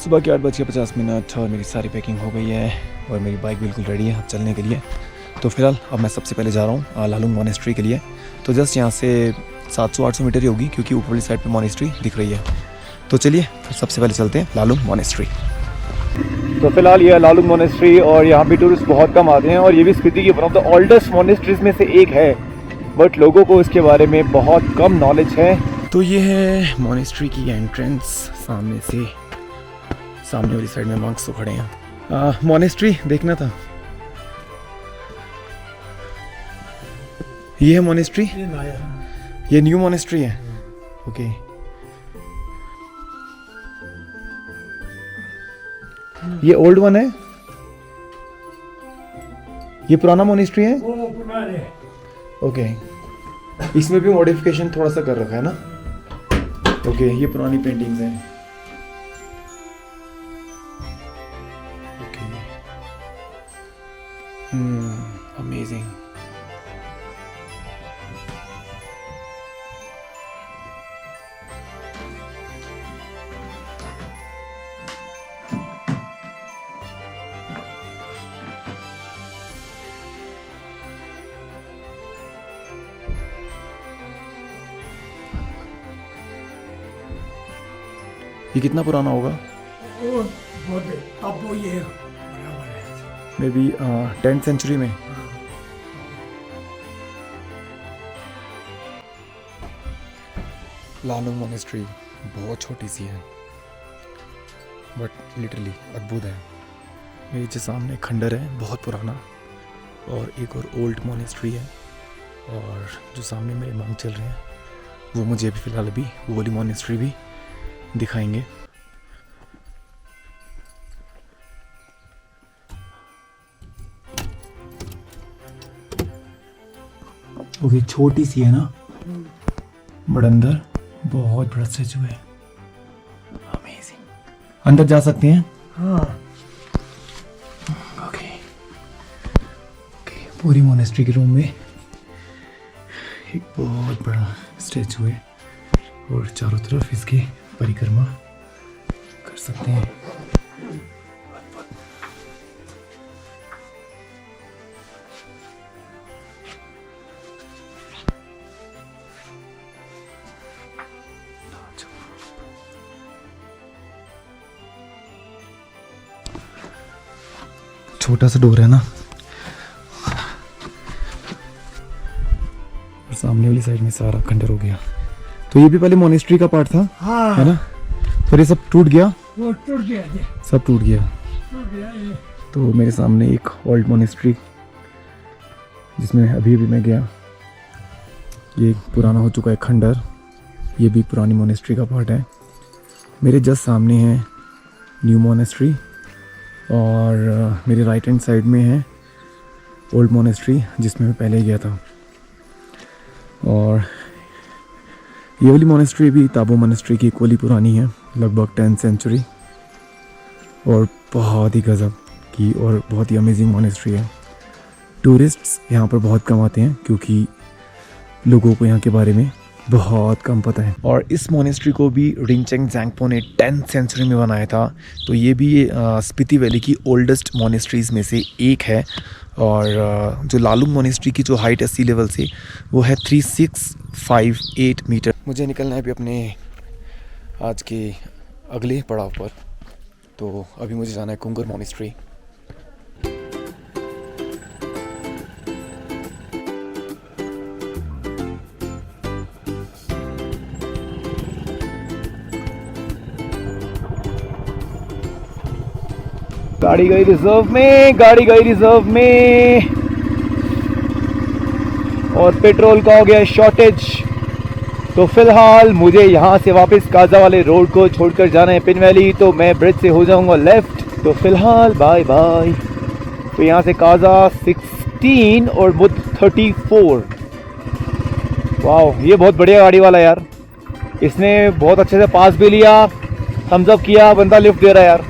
सुबह के 8:50 और मेरी सारी पैकिंग हो गई है और मेरी बाइक बिल्कुल रेडी है अब चलने के लिए। तो फिलहाल अब मैं सबसे पहले जा रहा हूँ लालुंग मॉनेस्ट्री के लिए। तो जस्ट यहाँ से 700-800 मीटर ही होगी क्योंकि ऊपर वाली साइड पे मॉनेस्ट्री दिख रही है। तो चलिए फिर सबसे पहले चलते हैं लालुंग मॉनेस्ट्री। तो फिलहाल ये लालुंग मॉनेस्ट्री और यहाँ पे टूरिस्ट बहुत कम आते हैं और ये भी स्पीति की one of the oldest monasteries में से एक है, बट लोगों को इसके बारे में बहुत कम नॉलेज है। तो ये है मॉनेस्ट्री की एंट्रेंस, सामने वाली साइड में मंक्स तो खड़े हैं। मॉनेस्ट्री देखना था, ये है मॉनेस्ट्री, ये न्यू मॉनेस्ट्री है। ओके ये ओल्ड वन है, ये पुराना मॉनेस्ट्री है। ओके इसमें भी मॉडिफिकेशन थोड़ा सा कर रखा है ना। ओके ये पुरानी पेंटिंग्स हैं। Okay amazing. ये कितना पुराना होगा? अब वो ये मे बी 10th सेंचुरी में। लालुंग मॉनेस्ट्री बहुत छोटी सी है बट लिटरली अद्भुत है। मेरे जो सामने खंडर है बहुत पुराना और एक और ओल्ड मॉनेस्ट्री है, और जो सामने मेरे मंक चल रहे हैं वो मुझे अभी फ़िलहाल अभी वो वाली मॉनेस्ट्री भी दिखाएंगे। ओके छोटी सी है ना, बट अंदर बहुत बड़ा स्टैचू है। अमेजिंग। अंदर जा सकते हैं? हाँ। ओके ओके पूरी मॉनेस्ट्री के रूम में एक बहुत बड़ा स्टैचू है और चारों तरफ इसकी परिक्रमा कर सकते हैं। छोटा सा डोर है ना, और सामने वाली साइड में सारा खंडर हो गया। तो ये भी पहले मोनेस्ट्री का पार्ट था। हाँ। है ना, पर ये सब टूट गया, वो टूट गया ये। सब टूट गया। ये। तो मेरे सामने एक ओल्ड मोनेस्ट्री जिसमें अभी मैं गया, ये पुराना हो चुका है खंडर, ये भी पुरानी मोनेस्ट्री का पार्ट है। मेरे जस्ट सामने है न्यू मोनेस्ट्री और मेरे राइट हैंड साइड में है ओल्ड मोनेस्ट्री जिसमें मैं पहले गया था। और ये वाली मोनेस्ट्री भी ताबो मोनेस्ट्री की इक्वली पुरानी है, लगभग 10th सेंचुरी, और बहुत ही गजब की और बहुत ही अमेजिंग मोनेस्ट्री है। टूरिस्ट्स यहाँ पर बहुत कम आते हैं क्योंकि लोगों को यहाँ के बारे में बहुत कम पता है। और इस मोनेस्ट्री को भी रिंचेंग ज़ेंगपो ने 10th सेंचुरी में बनाया था। तो ये भी स्पीति वैली की ओल्डेस्ट मोनेस्ट्रीज़ में से एक है। और जो लालुंग मोनेस्ट्री की जो हाइट है सी लेवल से वो है 3658 मीटर। मुझे निकलना है अभी अपने आज के अगले पड़ाव पर। तो अभी मुझे जाना है कुंगर मोनेस्ट्री। गाड़ी गई रिजर्व में, गाड़ी गई रिजर्व में, और पेट्रोल का हो गया शॉर्टेज। तो फिलहाल मुझे यहाँ से वापस काजा वाले रोड को छोड़कर जाना है पिन वैली, तो मैं ब्रिज से हो जाऊँगा लेफ़्ट। तो फिलहाल बाय बाय। तो यहाँ से काजा 16 और बुध 34। वाह ये बहुत बढ़िया गाड़ी वाला यार, इसने बहुत अच्छे से पास भी लिया, थम्स अप किया, बंदा लिफ्ट दे रहा है यार,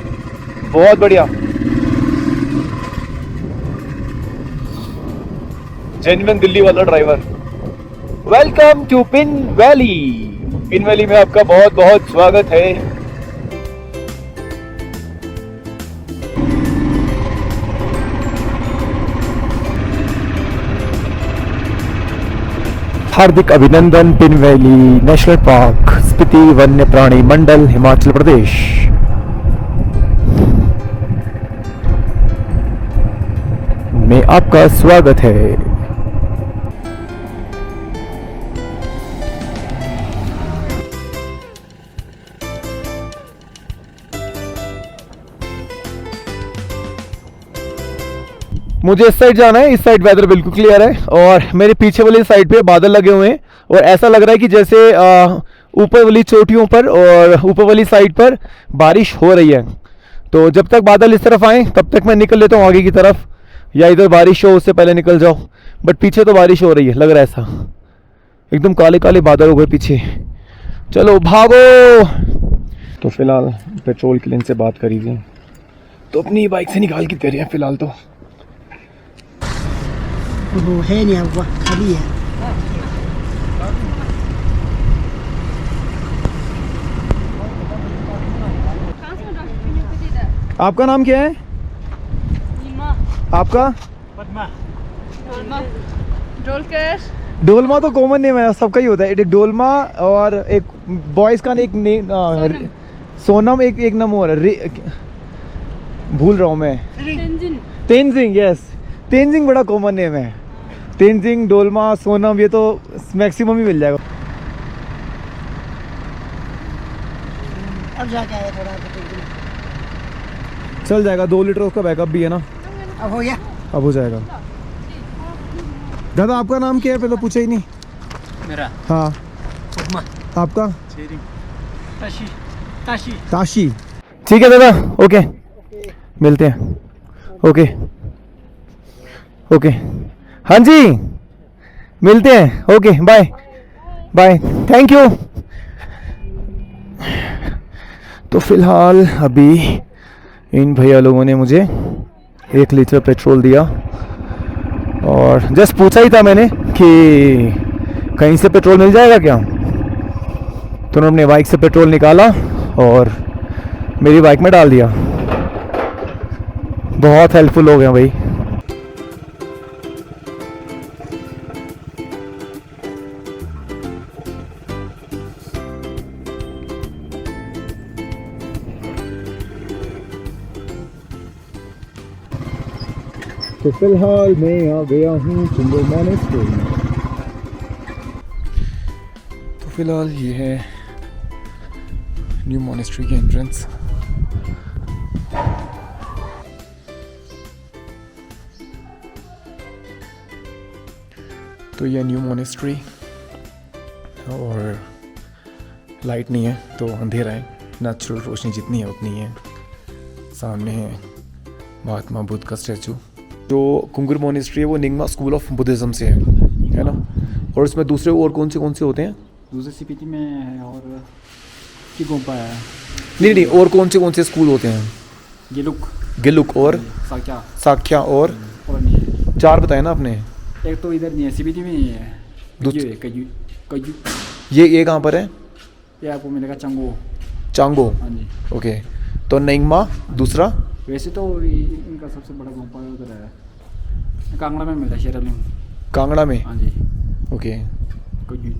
बहुत बढ़िया। जेन्युइन दिल्ली वाला driver. Welcome to Pin Valley. Pin Valley में आपका बहुत बहुत स्वागत है। हार्दिक अभिनंदन Pin Valley National Park Spiti वन्य प्राणी मंडल हिमाचल प्रदेश। में आपका स्वागत है। मुझे इस साइड जाना है, इस साइड वेदर बिल्कुल क्लियर है और मेरे पीछे वाली साइड पे बादल लगे हुए हैं और ऐसा लग रहा है कि जैसे ऊपर वाली चोटियों पर और ऊपर वाली साइड पर बारिश हो रही है। तो जब तक बादल इस तरफ आए तब तक मैं निकल लेता हूँ आगे की तरफ, या इधर बारिश हो उससे पहले निकल जाओ। बट पीछे तो बारिश हो रही है, लग रहा है ऐसा, एकदम काले काले बादल हो गए पीछे। चलो भागो। तो फिलहाल पेट्रोल के लिए इनसे बात करी थी तो अपनी बाइक से निकाल के दे रहे हैं फिलहाल तो। वो है नहीं, वो खाली है। आपका नाम क्या है? आपका? डोलमा तो कॉमन नेम है, सबका ही होता है। एक डोलमा और एक बॉयज का एक नेम सोनम, एक नाम और भूल रहा हूँ मैं। तेंजिंग, यस तेंजिंग बड़ा कॉमन नेम है। तेंजिंग, डोलमा, सोनम ये तो मैक्सिमम ही मिल जाएगा। अब जाके आया थोड़ा चल जाएगा, 2 लीटर उसका बैकअप भी है ना। अब हो गया, अब हो जाएगा। दादा आपका नाम क्या है? पहले पूछा ही नहीं। मेरा हाँ उपमा आपका? ताशी ताशी ताशी। ठीक है दादा, ओके मिलते हैं। ओके ओके हाँ जी मिलते हैं। Okay bye bye, thank you. तो फिलहाल अभी इन भैया लोगों ने मुझे 1 लीटर पेट्रोल दिया और जस्ट पूछा ही था मैंने कि कहीं से पेट्रोल मिल जाएगा क्या, तो उन्होंने अपनी बाइक से पेट्रोल निकाला और मेरी बाइक में डाल दिया। बहुत हेल्पफुल हो गया भाई। तो फिलहाल मैं आ गया हूँ चिंबो मॉनेस्ट्री। तो फिलहाल ये है न्यू मॉनेस्ट्री की एंट्रेंस। तो ये न्यू मॉनेस्ट्री और लाइट नहीं है तो अंधेरा है, नेचुरल रोशनी जितनी है उतनी है। सामने है महात्मा बुद्ध का स्टैचू। जो कुंगुर मॉनेस्ट्री है वो निंगमा स्कूल ऑफ बुद्धिज्म से है ना। और इसमें दूसरे और कौन से होते हैं? दूसरे सीपीटी में है और की गोंपा है। नहीं और कौन से स्कूल होते हैं? गिलुक और साख्या और नहीं है। 4 बताए ना आपने। एक तो इधर नहीं है, सीपीटी में नहीं है। कयू ये कहाँ पर है? ये आपको मिलेगा चांगो। हाँ जी। ओके तो निंगमा दूसरा? वैसे तो इनका सबसे बड़ा गोंपा उधर है, कांगड़ा में मिलता है, शेरालिंग कांगड़ा में। हाँ जी। ओके कयू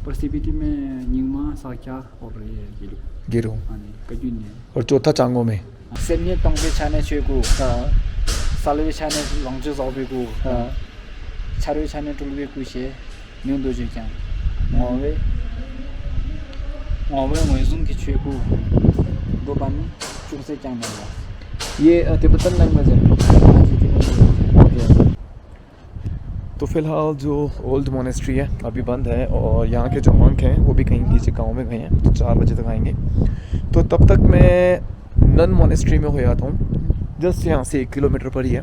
पर सीपीटी में निंगमा साख्या और ये गिरो। हाँ जी, कयू नहीं है। और चौथा चांगो में। सेन्ये तंगे छाने छेगु सालवे छाने लंगजो जाओबेगु छारवे छाने टुलवे कुशे न्यूंदो जुक्यां ngwe मोइजुन की छेगु गोबान चुंगसे चांगला। ये तिब्बतन लैंग्वेज है। तो फिलहाल जो ओल्ड मोनेस्ट्री है अभी बंद है और यहाँ के जो मंक हैं वो भी कहीं नीचे गांव में गए हैं, तो 4 बजे तक आएंगे। तो तब तक मैं नन मोनेस्ट्री में हो जाता हूँ, जस्ट यहाँ से 1 किलोमीटर पर ही है।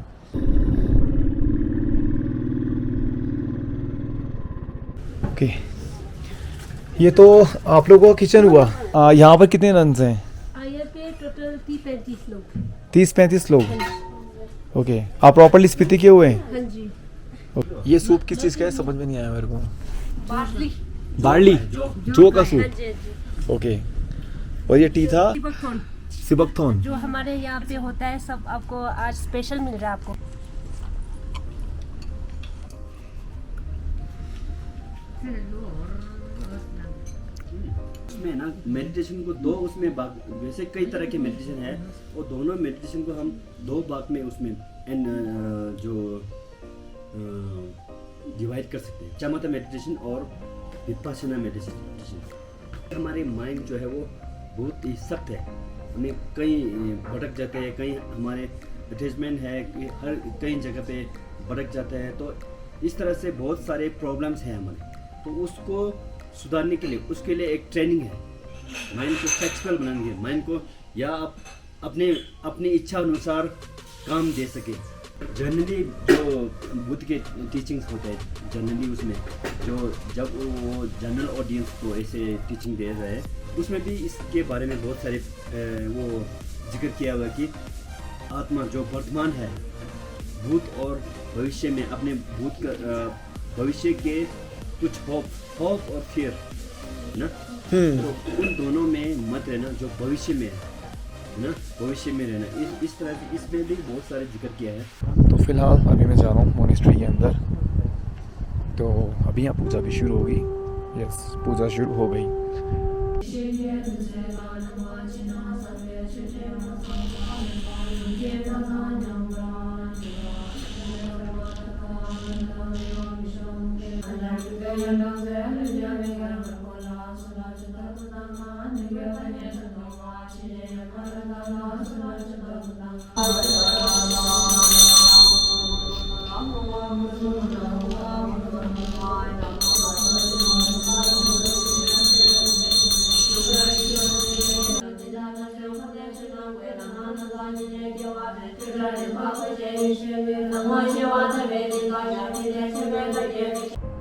ओके ये तो आप लोगों का किचन हुआ। यहाँ पर कितने नन्स हैं? यहाँ पे टोटल 30-35 लोग। 30-35 लोग। ओके आप प्रॉपर्ली स्पीति किए हुए हैं? हाँ जी। ये सूप किस चीज़ का है समझ में नहीं आया मेरे को। बार्ली जो का सूप। हाँ जी। ओके और ये टी था सिबकथोन जो हमारे यहाँ पे होता है सब आपको आज स्पेशल मिल रहा है आपको। उसमें ना मेडिटेशन को दो उसमें भाग, वैसे कई तरह के मेडिटेशन है, और दोनों मेडिटेशन को हम दो भाग में उसमें जो डिवाइड कर सकते हैं, चमता मेडिटेशन और विपश्यना मेडिटेशन। हमारे माइंड जो है वो बहुत ही सख्त है, हमें कहीं भटक जाते हैं, कहीं हमारे अटैचमेंट है कि हर कई जगह पे भटक जाते हैं, तो इस तरह से बहुत सारे प्रॉब्लम्स हैं हमारे। तो उसको सुधारने के लिए, उसके लिए एक ट्रेनिंग है, माइंड को फ्लेक्सिबल बनाने के, माइंड को या आप अपनी इच्छा अनुसार काम दे सके। जनरली जो बुद्ध के टीचिंग्स होते हैं, जनरली उसमें जो जब वो जनरल ऑडियंस को ऐसे टीचिंग दे रहे हैं, उसमें भी इसके बारे में बहुत सारे वो जिक्र किया हुआ कि आत्मा जो वर्तमान है, भूत और भविष्य में अपने भूत का भविष्य के कुछ होप और फियर ना, तो उन दोनों में मत रहना, जो भविष्य में है ना, भविष्य में रहना। इस तरह से इसमें भी बहुत सारे जिक्र किया है। तो फिलहाल अभी मैं जा रहा हूँ मोनेस्ट्री के अंदर। तो अभी यहाँ पूजा भी शुरू होगी। यस, पूजा शुरू हो गई।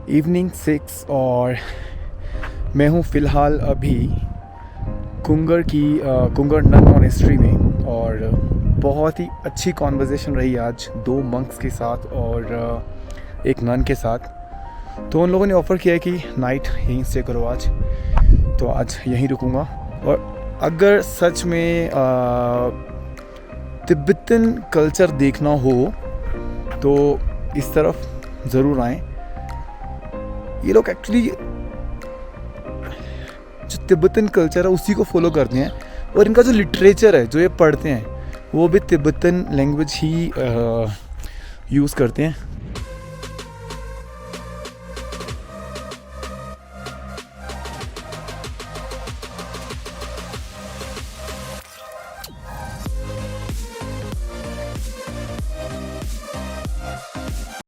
इवनिंग 6 और मैं हूँ फ़िलहाल अभी कुंगर नन मोनेस्ट्री में, और बहुत ही अच्छी कॉन्वर्सेशन रही आज 2 मंक्स के साथ और एक नन के साथ। तो उन लोगों ने ऑफ़र किया कि नाइट यहीं स्टे करो आज, तो आज यहीं रुकूंगा। और अगर सच में तिब्बतन कल्चर देखना हो तो इस तरफ ज़रूर आएँ। ये लोग एक्चुअली जो तिब्बतन कल्चर है उसी को फॉलो करते हैं, और इनका जो लिटरेचर है जो ये पढ़ते हैं वो भी तिब्बतन लैंग्वेज ही यूज़ करते हैं।